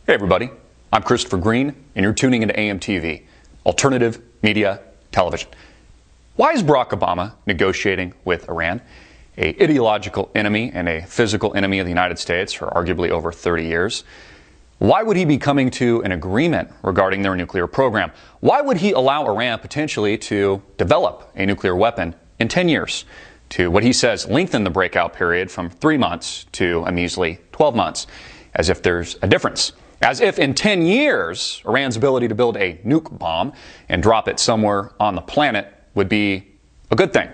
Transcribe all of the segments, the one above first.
Hey everybody, I'm Christopher Green, and you're tuning into AMTV, Alternative Media Television. Why is Barack Obama negotiating with Iran, an ideological enemy and a physical enemy of the United States for arguably over 30 years? Why would he be coming to an agreement regarding their nuclear program? Why would he allow Iran potentially to develop a nuclear weapon in 10 years? To what he says lengthen the breakout period from 3 months to a measly 12 months, as if there's a difference. As if in 10 years, Iran's ability to build a nuke bomb and drop it somewhere on the planet would be a good thing.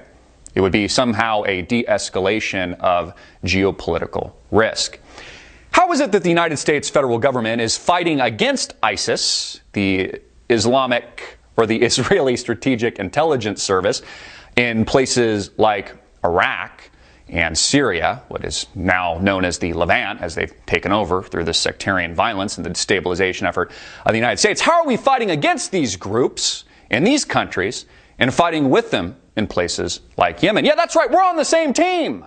It would be somehow a de-escalation of geopolitical risk. How is it that the United States federal government is fighting against ISIS, the Islamic or the Israeli Strategic Intelligence Service, in places like Iraq and Syria, what is now known as the Levant, as they've taken over through this sectarian violence and the destabilization effort of the United States? How are we fighting against these groups in these countries and fighting with them in places like Yemen? Yeah, that's right, we're on the same team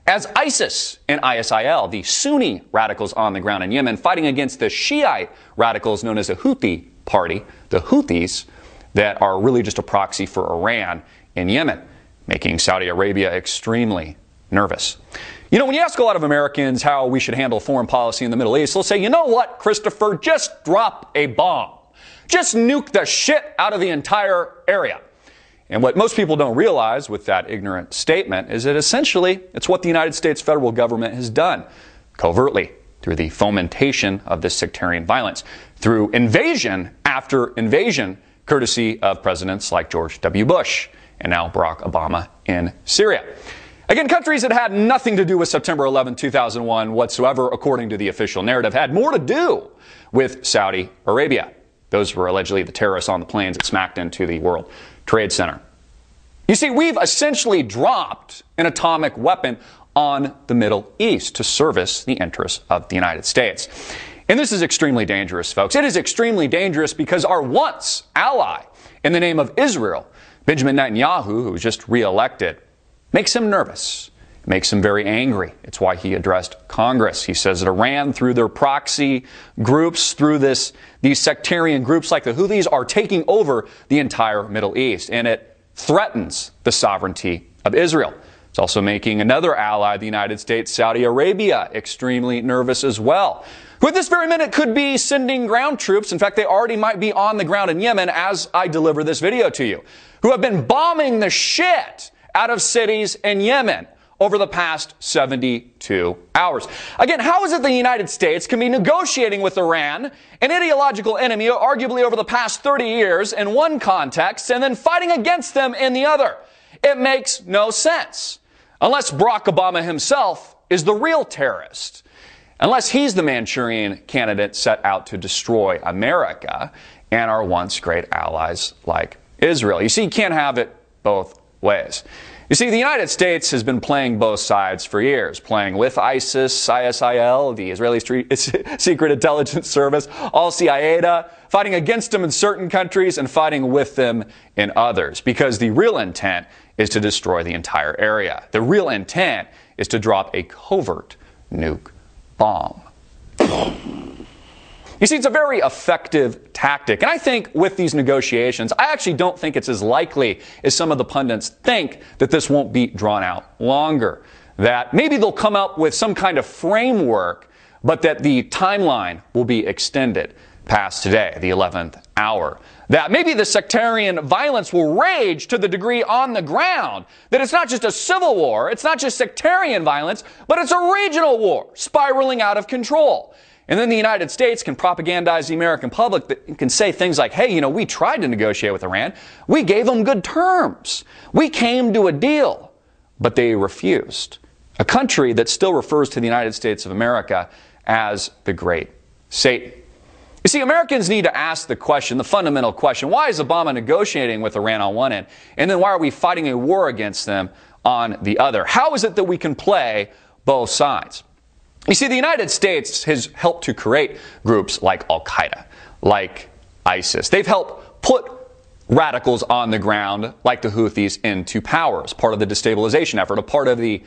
as ISIS and ISIL, the Sunni radicals on the ground in Yemen, fighting against the Shiite radicals known as the Houthi party, the Houthis, that are really just a proxy for Iran in Yemen, making Saudi Arabia extremely nervous. You know, when you ask a lot of Americans how we should handle foreign policy in the Middle East, they'll say, you know what, Christopher, just drop a bomb. Just nuke the shit out of the entire area. And what most people don't realize with that ignorant statement is that essentially it's what the United States federal government has done covertly through the fomentation of this sectarian violence, through invasion after invasion, courtesy of presidents like George W. Bush and now Barack Obama in Syria. Again, countries that had nothing to do with September 11, 2001 whatsoever, according to the official narrative, had more to do with Saudi Arabia. Those were allegedly the terrorists on the planes that smacked into the World Trade Center. You see, we've essentially dropped an atomic weapon on the Middle East to service the interests of the United States. And this is extremely dangerous, folks. It is extremely dangerous because our once ally in the name of Israel, Benjamin Netanyahu, who was just reelected, makes him nervous, makes him very angry. It's why he addressed Congress. He says that Iran, through their proxy groups, through these sectarian groups like the Houthis, are taking over the entire Middle East, and it threatens the sovereignty of Israel. It's also making another ally, the United States, Saudi Arabia, extremely nervous as well, who at this very minute could be sending ground troops. In fact, they already might be on the ground in Yemen as I deliver this video to you, who have been bombing the shit out of cities in Yemen over the past 72 hours. Again, how is it the United States can be negotiating with Iran, an ideological enemy, arguably over the past 30 years in one context, and then fighting against them in the other? It makes no sense. Unless Barack Obama himself is the real terrorist. Unless he's the Manchurian candidate set out to destroy America and our once great allies like Israel. You see, you can't have it both ways. You see, the United States has been playing both sides for years, playing with ISIS, ISIL, the Israeli Secret Intelligence Service, Al-Qaeda, fighting against them in certain countries and fighting with them in others, because the real intent is to destroy the entire area. The real intent is to drop a covert nuke bomb. You see, it's a very effective tactic. And I think with these negotiations, I actually don't think it's as likely as some of the pundits think that this won't be drawn out longer. That maybe they'll come up with some kind of framework, but that the timeline will be extended past today, the 11th hour. That maybe the sectarian violence will rage to the degree on the ground that it's not just a civil war, it's not just sectarian violence, but it's a regional war spiraling out of control. And then the United States can propagandize the American public that can say things like, hey, you know, we tried to negotiate with Iran. We gave them good terms. We came to a deal. But they refused. A country that still refers to the United States of America as the Great Satan. You see, Americans need to ask the question, the fundamental question, why is Obama negotiating with Iran on one end? And then why are we fighting a war against them on the other? How is it that we can play both sides? You see, the United States has helped to create groups like Al-Qaeda, like ISIS. They've helped put radicals on the ground, like the Houthis, into power as part of the destabilization effort, a part of the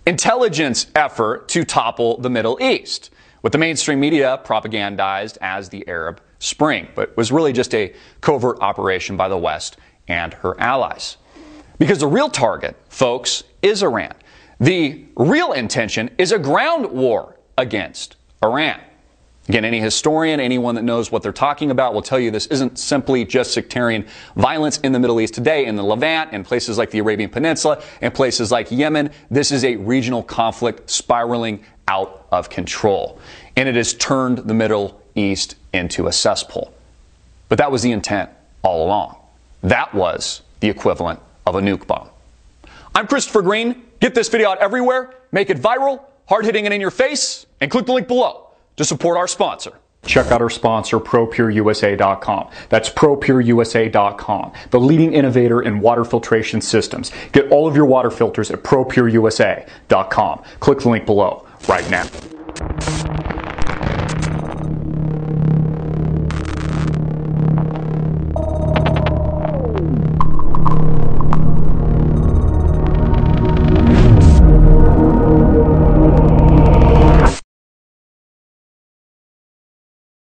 intelligence effort to topple the Middle East. what the mainstream media propagandized as the Arab Spring, but was really just a covert operation by the West and her allies. Because the real target, folks, is Iran. The real intention is a ground war against Iran. Again, any historian, anyone that knows what they're talking about will tell you this isn't simply just sectarian violence in the Middle East today, in the Levant, in places like the Arabian Peninsula, in places like Yemen. This is a regional conflict spiraling out of control. And it has turned the Middle East into a cesspool. But that was the intent all along. That was the equivalent of a nuke bomb. I'm Christopher Green. Get this video out everywhere, make it viral, hard-hitting and in your face, and click the link below to support our sponsor. Check out our sponsor, ProPureUSA.com. That's ProPureUSA.com, the leading innovator in water filtration systems. Get all of your water filters at ProPureUSA.com. Click the link below right now.